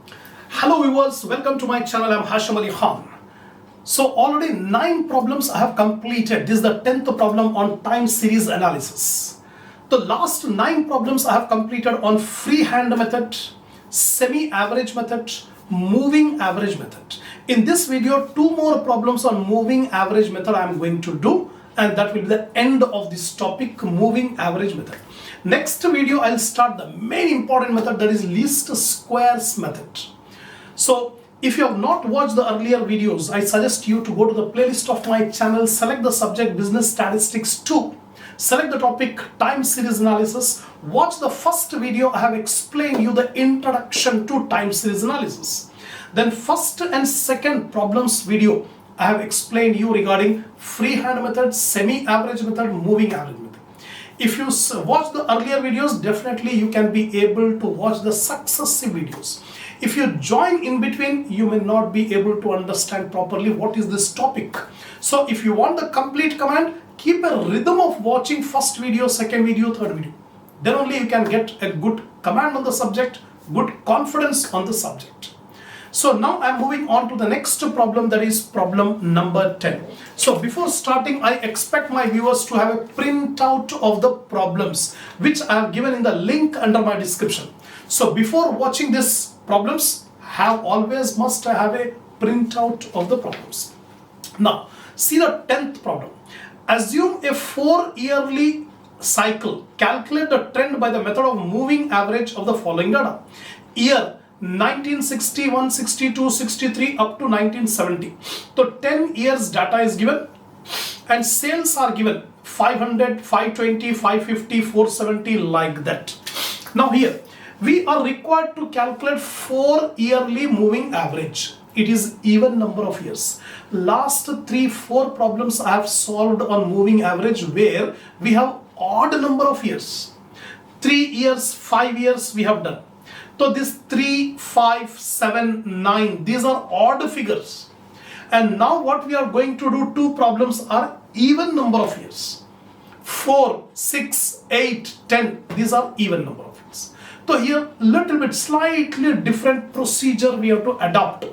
Hello viewers, welcome to my channel. I'm Hasham Ali Khan. So already 9 problems I have completed. This is the 10th problem on time series analysis. The last 9 problems I have completed on freehand method, semi-average method, moving average method. In this video, 2 more problems on moving average method I am going to do, and that will be the end of this topic, moving average method. Next video I'll start the main important method, that is least squares method. So if you have not watched the earlier videos, I suggest you to go to the playlist of my channel, select the subject business statistics 2, select the topic time series analysis, watch the first video. I have explained you the introduction to time series analysis. Then first and second problems video, I have explained you regarding freehand method, semi-average method, moving average method. If you watch the earlier videos, definitely you can be able to watch the successive videos. If you join in between, you may not be able to understand properly what is this topic. So if you want the complete command, keep a rhythm of watching first video, second video, third video. Then only you can get a good command on the subject, good confidence on the subject. So now I'm moving on to the next problem, that is problem number 10. So before starting, I expect my viewers to have a printout of the problems, which I have given in the link under my description. So before watching these problems, must have a printout of the problems. Now see the 10th problem. Assume a 4-yearly cycle. Calculate the trend by the method of moving average of the following data. Year 1961, 62, 63 up to 1970. So 10 years data is given and sales are given 500, 520, 550, 470, like that. Now here we are required to calculate 4-yearly moving average. It is even number of years. Last 3-4 problems I have solved on moving average where we have odd number of years. 3 years, 5 years we have done. So this 3, 5, 7, 9, these are odd figures. And now what we are going to do, 2 problems are even number of years. 4, 6, 8, 10, these are even number of years. So here little bit slightly different procedure we have to adopt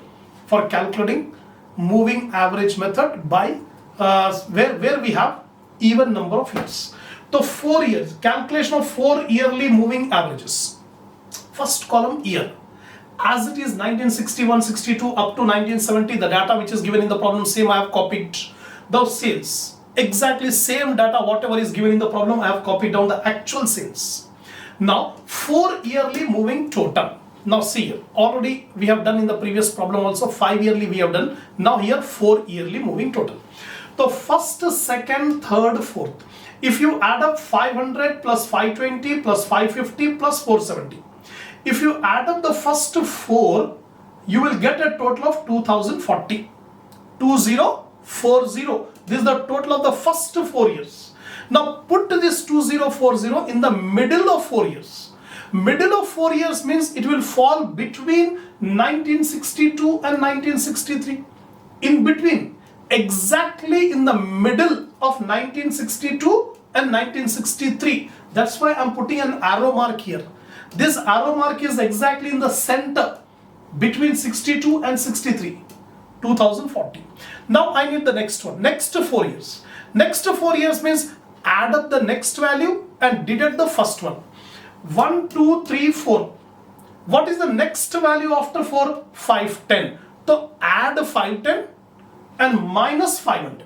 for calculating moving average method by where we have even number of years. So 4 years, calculation of 4 yearly moving averages. First column, year. As it is 1961, 62 up to 1970, the data which is given in the problem, same I have copied. The sales, exactly same data whatever is given in the problem, I have copied down the actual sales. Now 4 yearly moving total. Now see here, already we have done in the previous problem also 5 yearly we have done. Now here 4 yearly moving total. So first, second, third, fourth. If you add up 500 plus 520 plus 550 plus 470. If you add up the first 4, you will get a total of 2040. 2040. This is the total of the first 4 years. Now put this 2040 in the middle of 4 years. Middle of 4 years means it will fall between 1962 and 1963. In between, exactly in the middle of 1962 and 1963. That's why I'm putting an arrow mark here. This arrow mark is exactly in the center between 62 and 63, 2040. Now I need the next one, next 4 years. Next 4 years means add up the next value and deduct the first one. 1, 2, 3, 4. What is the next value after 4? 510. So add 510 and minus 500.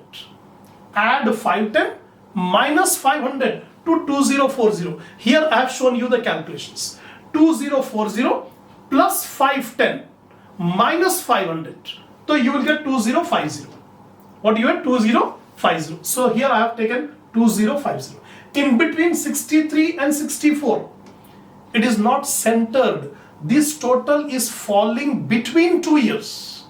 Add 510 minus 500 to 2040. Here I have shown you the calculations. 2040 plus 510 minus 500. So you will get 2050. What do you get? 2050. So here I have taken 2050. In between 63 and 64, it is not centered. This total is falling between 2 years.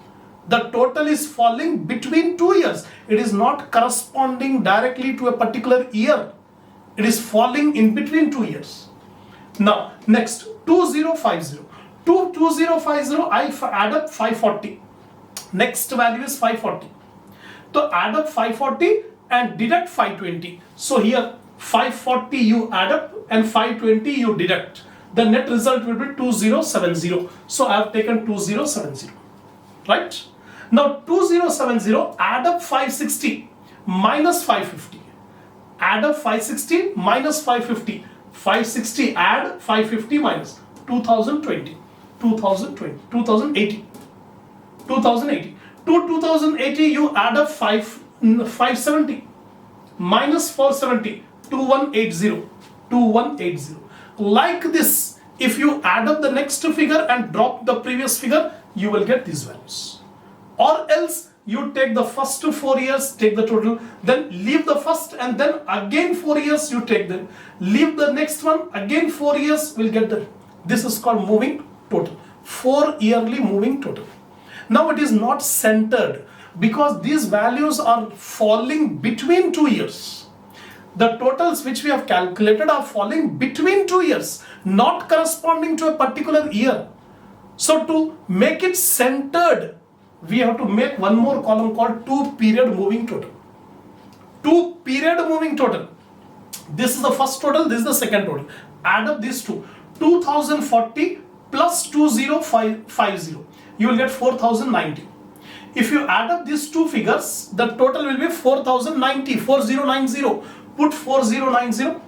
The total is falling between 2 years. It is not corresponding directly to a particular year. It is falling in between 2 years. Now next 2050. To 2050 I add up 540. Next value is 540. So add up 540 and deduct 520. So here 540 you add up and 520 you deduct. the net result will be 2070. So I have taken 2070, right? Now 2070, add up 560 minus 550. Add up 560 minus 550. 560 add 550 minus 2020, 2020, 2080. 2080. To 2080 you add up 570 minus 470, 2180, 2180. Like this, if you add up the next figure and drop the previous figure, you will get these values. Or else you take the first 4 years, take the total, then leave the first and then again 4 years you take them. Leave the next one, again 4 years will get them. This is called moving total. 4 yearly moving total. Now it is not centered because these values are falling between 2 years. The totals which we have calculated are falling between 2 years, not corresponding to a particular year. So to make it centered, we have to make one more column called 2 period moving total. 2 period moving total. This is the first total, this is the second total. Add up these two. 2040 plus 2050. You will get 4090. If you add up these two figures, the total will be 4090, 4090. Put 4090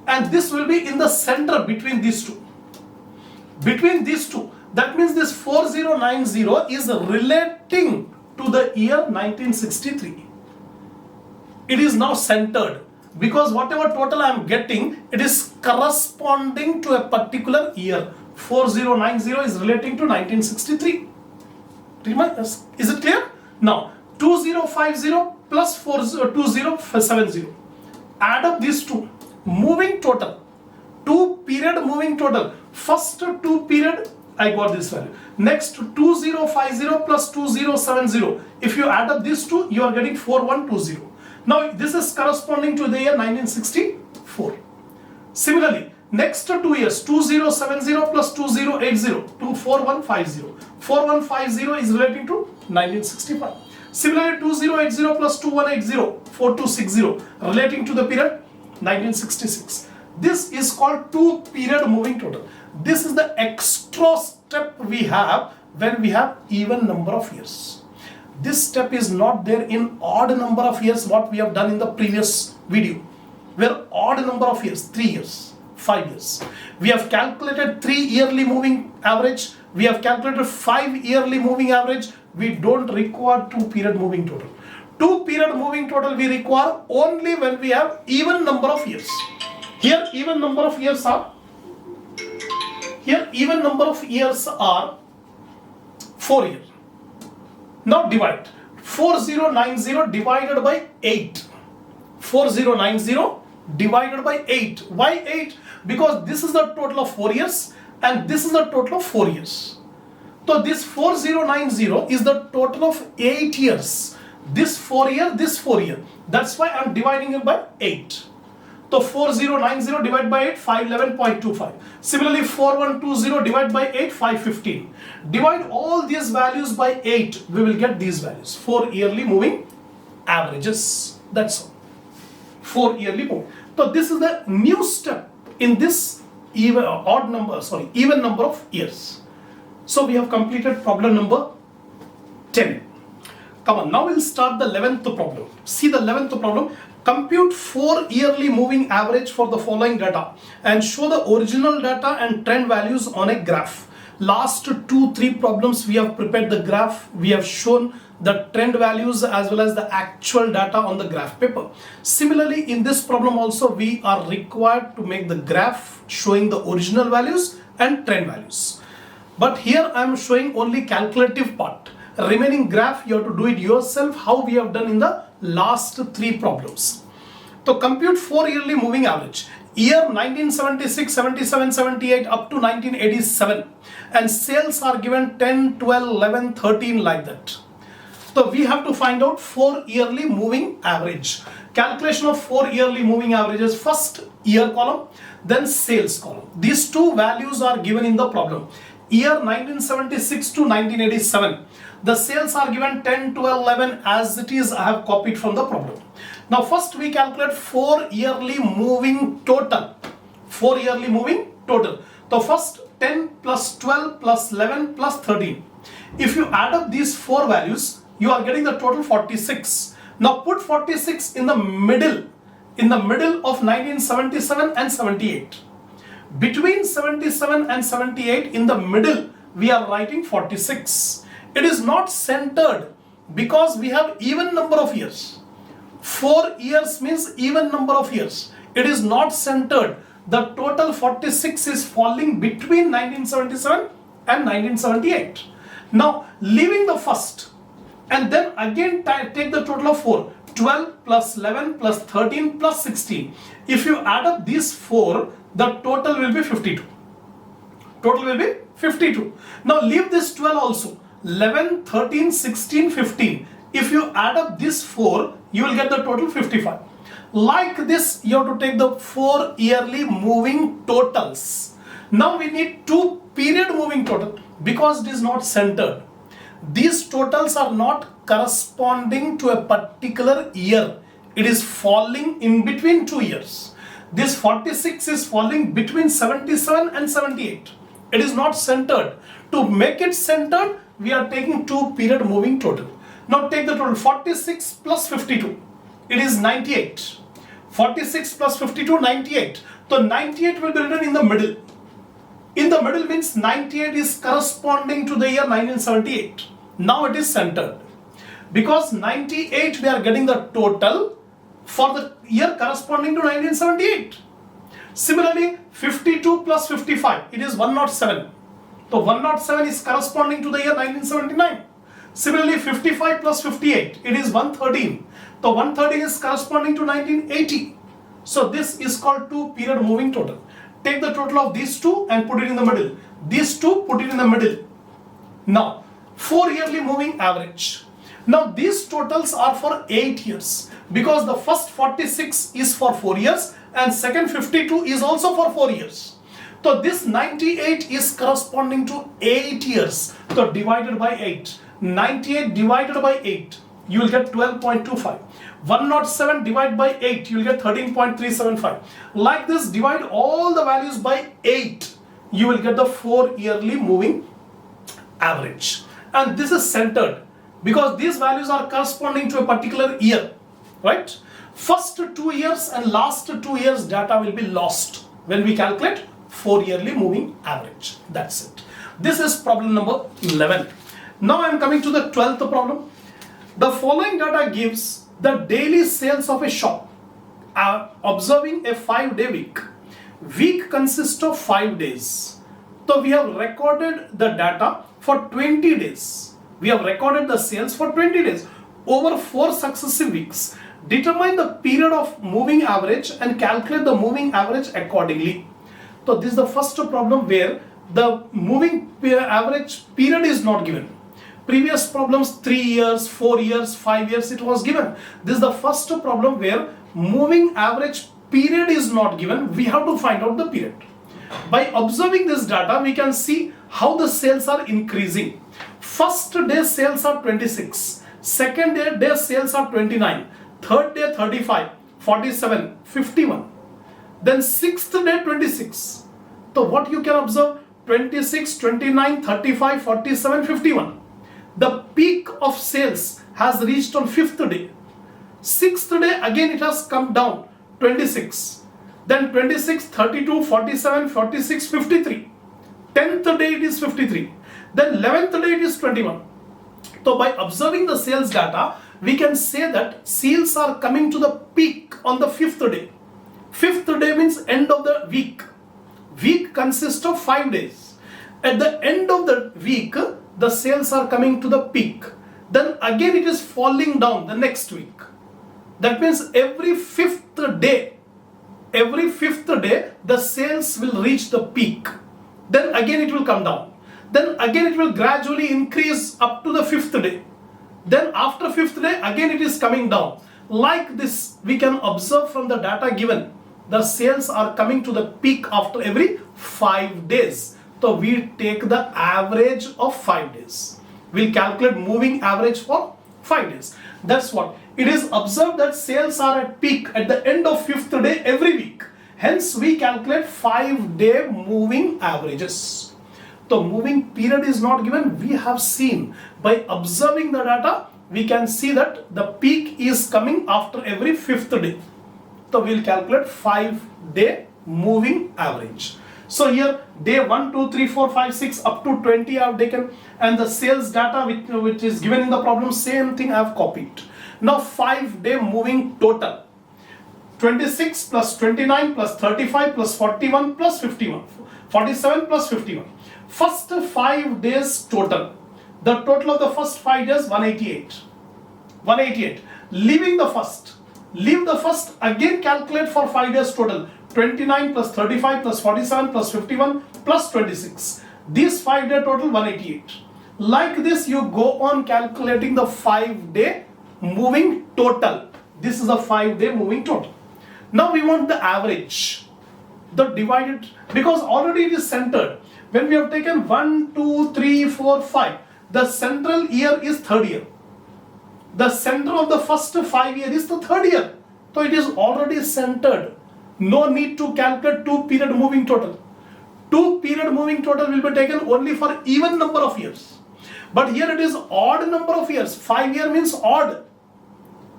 and this will be in the center between these two. Between these two. That means this 4090 is relating to the year 1963. It is now centered because whatever total I am getting, it is corresponding to a particular year. 4090 is relating to 1963. Is it clear? Now 2050 plus 2070. Add up these two. Moving total. 2 period moving total. First 2 period, I got this value. Next 2050 plus 2070. If you add up these two, you are getting 4120. Now this is corresponding to the year 1964. Similarly, next 2 years, 2070 plus 2080 to 4150. 4150 is relating to 1965. Similarly, 2080 plus 2180, 4260 relating to the period 1966. This is called 2 period moving total. This is the extra step we have when we have even number of years. This step is not there in odd number of years, what we have done in the previous video, where odd number of years, 3 years, 5 years. We have calculated 3 yearly moving average. We have calculated 5 yearly moving average. We don't require 2 period moving total. 2 period moving total we require only when we have even number of years. Here even number of years are 4 years. Now divide 4090 divided by 8. 4090 divided by 8. Why 8? Because this is the total of 4 years and this is the total of 4 years. So this 4090 is the total of 8 years. This 4 year, this 4 year. That's why I'm dividing it by 8. So 4090 divided by 8, 511.25. Similarly, 4120 divided by 8, 515. Divide all these values by 8, we will get these values. 4 yearly moving averages. That's all. 4 yearly moving. So this is the new step in this even number of years. So we have completed problem number 10. Come on, now we'll start the 11th problem. See the 11th problem. Compute 4 yearly moving average for the following data and show the original data and trend values on a graph. Last 2-3 problems we have prepared the graph. We have shown the trend values as well as the actual data on the graph paper. Similarly, in this problem also we are required to make the graph showing the original values and trend values. But here I am showing only calculative part. Remaining graph you have to do it yourself, how we have done in the last 3 problems. So compute 4 yearly moving average. Year 1976, 77, 78 up to 1987 and sales are given 10, 12, 11, 13 like that. So we have to find out 4 yearly moving average. Calculation of 4 yearly moving averages, first year column, then sales column. These two values are given in the problem. Year 1976 to 1987. The sales are given 10, 12, 11 as it is. I have copied from the problem. Now first we calculate 4 yearly moving total. 4 yearly moving total. So first 10 plus 12 plus 11 plus 13. If you add up these four values, you are getting the total 46. Now put 46 in the middle of 1977 and 78. Between 77 and 78, in the middle, we are writing 46. It is not centered because we have even number of years. 4 years means even number of years. It is not centered. The total 46 is falling between 1977 and 1978. Now, leaving the first and then again take the total of 4. 12 plus 11 plus 13 plus 16. If you add up these 4, the total will be 52. Total will be 52. Now leave this 12 also. 11, 13, 16, 15. If you add up this 4, you will get the total 55. Like this, you have to take the 4 yearly moving totals. Now we need 2 period moving total because it is not centered. These totals are not corresponding to a particular year. It is falling in between 2 years. This 46 is falling between 77 and 78. It is not centered. To make it centered, we are taking 2 period moving total. Now take the total 46 plus 52. It is 98. 46 plus 52, 98. So 98 will be written in the middle. In the middle means 98 is corresponding to the year 1978. Now it is centered. Because 98 we are getting the total for the year corresponding to 1978. Similarly, 52 plus 55, it is 107. So 107 is corresponding to the year 1979. Similarly, 55 plus 58, it is 113. So 113 is corresponding to 1980. So this is called 2 period moving total. Take the total of these two and put it in the middle. These two, put it in the middle. Now, 4 yearly moving average. Now these totals are for 8 years because the first 46 is for 4 years and second 52 is also for 4 years. So this 98 is corresponding to 8 years. So divided by 8. 98 divided by 8, you will get 12.25. 107 divided by 8, you will get 13.375. Like this, divide all the values by 8, you will get the 4 yearly moving average. And this is centered because these values are corresponding to a particular year, right? First 2 years and last 2 years data will be lost when we calculate 4 yearly moving average. That's it. This is problem number 11. Now I am coming to the 12th problem. The following data gives the daily sales of a shop observing a 5-day week. Week consists of 5 days. So we have recorded the data for 20 days. We have recorded the sales for 20 days over 4 successive weeks. Determine the period of moving average and calculate the moving average accordingly. So this is the first problem where the moving average period is not given. Previous problems 3 years, 4 years, 5 years it was given. This is the first problem where moving average period is not given. We have to find out the period. By observing this data, we can see how the sales are increasing. First day sales are 26. Second day sales are 29. Third day 35, 47, 51. Then sixth day 26. So what you can observe? 26, 29, 35, 47, 51. The peak of sales has reached on 5th day. 6th day again it has come down, 26. Then 26, 32, 47, 46, 53. 10th day it is 53. Then 11th day it is 21. So by observing the sales data, we can say that sales are coming to the peak on the 5th day. 5th day means end of the week. Week consists of 5 days. At the end of the week, the sales are coming to the peak. Then again it is falling down the next week. That means every 5th day, the sales will reach the peak. Then again it will come down. Then again it will gradually increase up to the 5th day. Then after 5th day, again it is coming down. Like this, we can observe from the data given. The sales are coming to the peak after every 5 days. So we take the average of 5 days. We'll calculate moving average for 5 days. That's what. It is observed that sales are at peak at the end of 5th day every week. Hence we calculate 5-day moving averages. The moving period is not given. We have seen by observing the data, we can see that the peak is coming after every 5th day. So we'll calculate 5-day moving average. So here day 1, 2, 3, 4, 5, 6 up to 20 I have taken, and the sales data which is given in the problem, same thing I have copied. Now 5-day moving total, 26 plus 29 plus 35 plus 41 plus 51, 47 plus 51. First 5 days total, the total of the first 5 days 188. 188. Leaving the first, leave the first, again calculate for 5 days total, 29 plus 35 plus 47 plus 51 plus 26. This 5-day total 188. Like this you go on calculating the 5-day moving total. This is a 5-day moving total. Now we want the average, the divided, because already it is centered. When we have taken 1, 2, 3, 4, 5, the central year is 3rd year. The center of the first 5 year is the 3rd year. So it is already centered. No need to calculate 2-period moving total. 2-period moving total will be taken only for even number of years. But here it is odd number of years. 5 year means odd.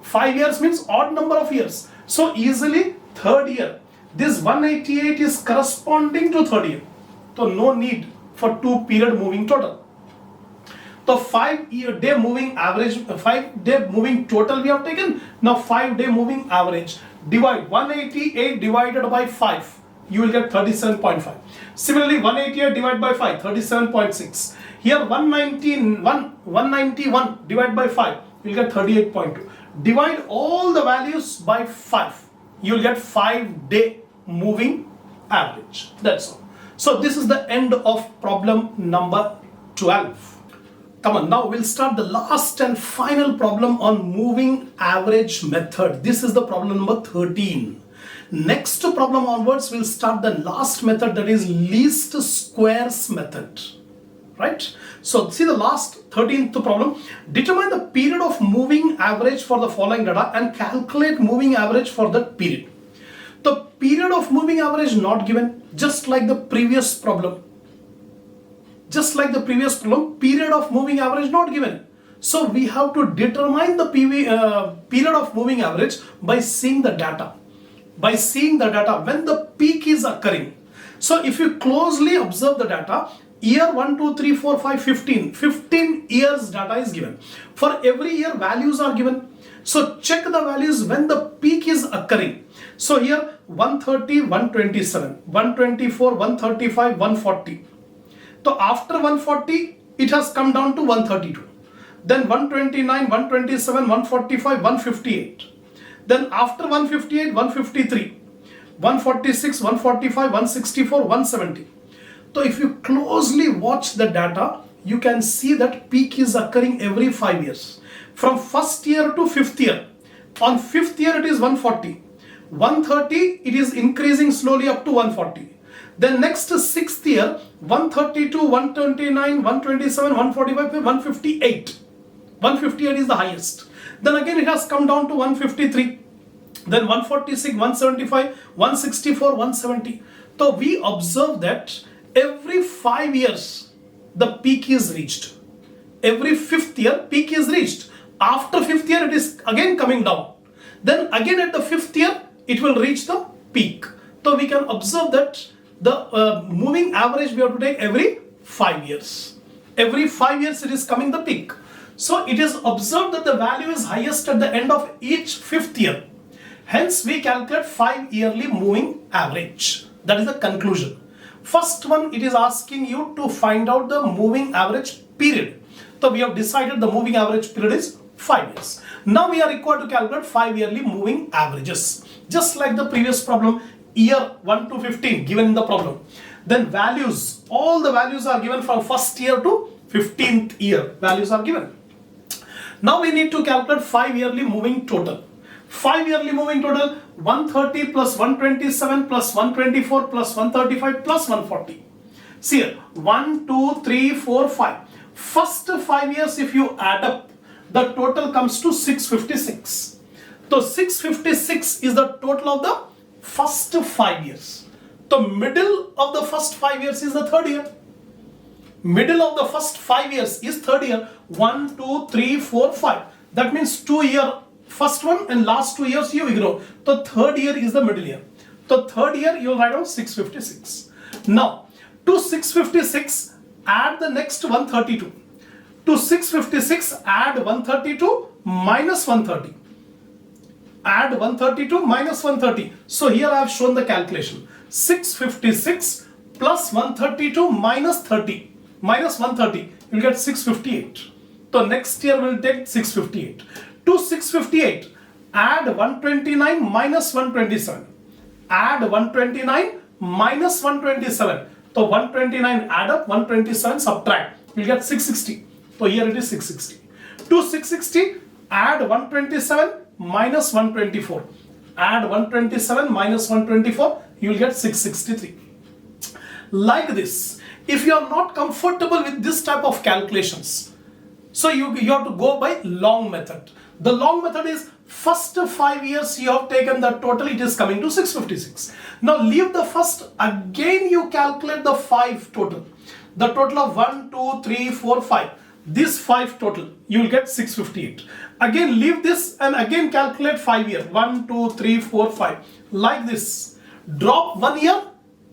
5 years means odd number of years. So easily 3rd year. This 188 is corresponding to 3rd year. So no need for 2-period moving total. The 5-day moving average, 5-day moving total we have taken. Now 5-day moving average. Divide 188 divided by 5. You will get 37.5. Similarly 188 divided by 5, 37.6. Here 191 divided by 5. You will get 38.2. Divide all the values by 5. You will get 5-day moving average. That's all. So this is the end of problem number 12. Come on, now we'll start the last and final problem on moving average method. This is the problem number 13. Next problem onwards, we'll start the last method, that is least squares method. Right? So see the last 13th problem. Determine the period of moving average for the following data and calculate moving average for that period. The period of moving average not given, just like the previous problem. Just like the previous problem, period of moving average not given. So we have to determine the period of moving average by seeing the data. By seeing the data when the peak is occurring. So if you closely observe the data, year 1, 2, 3, 4, 5, 15. 15 years data is given. For every year values are given. So check the values when the peak is occurring. So here 130, 127, 124, 135, 140. So after 140, it has come down to 132. Then 129, 127, 145, 158. Then after 158, 153, 146, 145, 164, 170. So if you closely watch the data, you can see that peak is occurring every 5 years. From 1st year to 5th year. On 5th year it is 140. 130 it is increasing slowly up to 140. Then next 6th year 132, 129, 127, 145, 158. 158 is the highest. Then again it has come down to 153. Then 146, 175, 164, 170. So we observe that every 5 years the peak is reached. Every 5th year peak is reached. After 5th year it is again coming down. Then again at the 5th year it will reach the peak. So we can observe that the moving average we have to take every 5 years. Every 5 years it is coming the peak. So it is observed that the value is highest at the end of each 5th year. Hence we calculate 5-yearly moving average. That is the conclusion. First one, it is asking you to find out the moving average period. So we have decided the moving average period is 5 years. Now we are required to calculate 5-yearly moving averages. Just like the previous problem, year 1 to 15 given in the problem. Then values, all the values are given from 1st year to 15th year. Values are given. Now we need to calculate 5-yearly moving total. 5-yearly moving total, 130 plus 127 plus 124 plus 135 plus 140. See here, 1, 2, 3, 4, 5. First 5 years if you add up, the total comes to 656. So 656 is the total of the first 5 years. The middle of the first 5 years is the third year. Middle of the first 5 years is third year. 1, 2, 3, 4, 5. That means 2 year first one and last 2 years you ignore. The third year is the middle year. The third year you will write down 656. Now to 656 add the next 132. To 656 add 132 minus 130. Add 132 minus 130. So here I have shown the calculation. 656 plus 132 minus 30 minus 130, you will get 658. So next year we will take 658. To 658 add 129 minus 127. Add 129 minus 127. So 129 add up, 127 subtract, you will get 660. So here it is 660. To 660 add 127 minus 124. Add 127 minus 124, you will get 663. Like this. If you are not comfortable with this type of calculations, so you have to go by long method. The long method is first 5 years you have taken the total, it is coming to 656. Now leave the first, again you calculate the 5 total. The total of 1, 2, 3, 4, 5. This 5 total, you will get 658. Again leave this and again calculate 5 years. 1, 2, 3, 4, 5. Like this. Drop 1 year,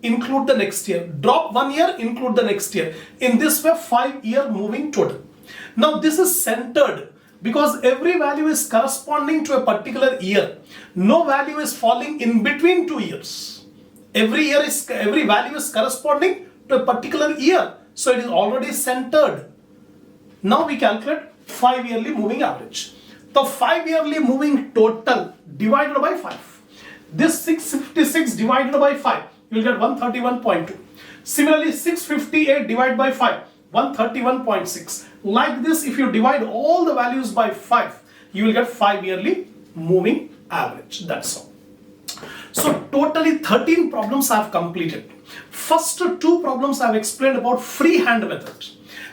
include the next year. Drop 1 year, include the next year. In this way 5 year moving total. Now this is centered because every value is corresponding to a particular year. No value is falling in between 2 years. Every value is corresponding to a particular year. So it is already centered. Now we calculate 5 yearly moving average. The 5 yearly moving total divided by 5. This 656 divided by 5, you will get 131.2. Similarly 658 divided by 5, 131.6. Like this, if you divide all the values by 5, you will get 5 yearly moving average. That's all. So totally 13 problems I have completed. First 2 problems I have explained about freehand method.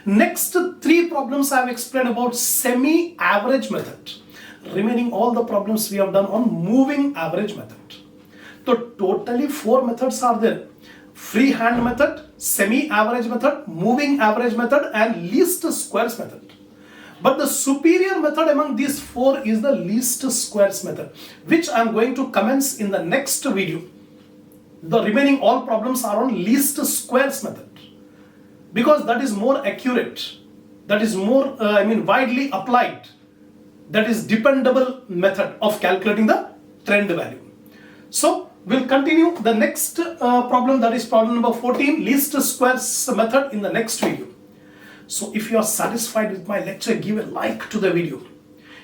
Next 3 problems I have explained about semi-average method. Remaining all the problems we have done on moving average method. So totally 4 methods are there. Freehand method, semi-average method, moving average method and least squares method. But the superior method among these 4 is the least squares method, which I am going to commence in the next video. The remaining all problems are on least squares method, because that is more accurate, that is more widely applied, that is dependable method of calculating the trend value. So we'll continue the next problem, that is problem number 14, least squares method, in the next video. So if you are satisfied with my lecture, give a like to the video.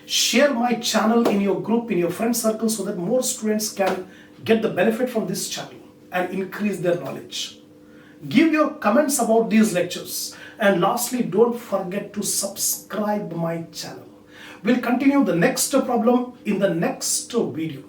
Share my channel in your group, in your friend circle, so that more students can get the benefit from this channel and increase their knowledge. Give your comments about these lectures. And lastly, don't forget to subscribe my channel. We'll continue the next problem in the next video.